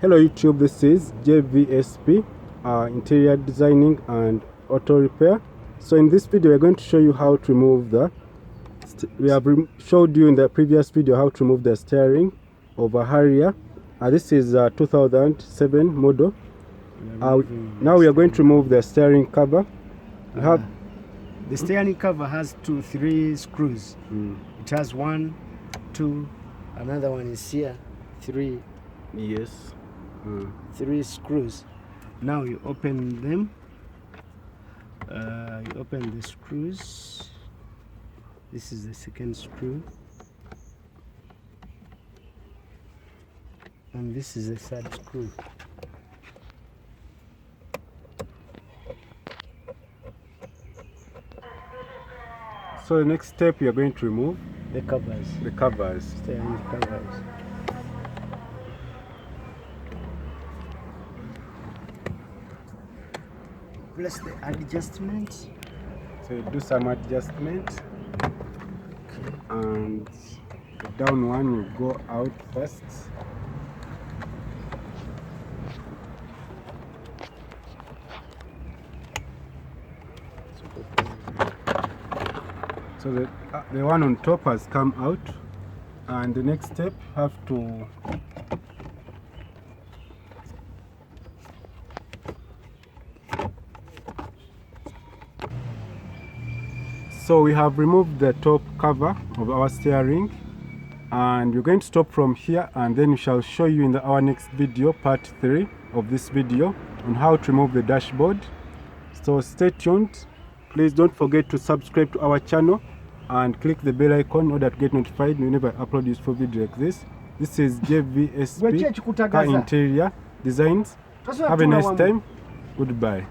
Hello YouTube, this is JVSP, interior designing and auto repair. So in this video we're going to show you how to remove the we have showed you in the previous video how to remove the steering of a Harrier. This is a 2007 model. Now we are going to remove the steering cover. We have the steering cover has three screws. It has 1, 2, another one is here, 3. Yes. 3 screws. Now you open them. You open the screws. This is the second screw, and this is the third screw. So the next step, you are going to remove the covers. The covers. Steering covers. Plus the adjustment. So you do some adjustment, and the down one will go out first. So the one on top has come out, and the next step have to so we have removed the top cover of our steering, and we're going to stop from here, and then we shall show you in our next video, part 3 of this video, on how to remove the dashboard. So stay tuned. Please don't forget to subscribe to our channel and click the bell icon in order to get notified whenever I upload useful video like this. This is JVSP Car Interior Designs. Have a nice time. Goodbye.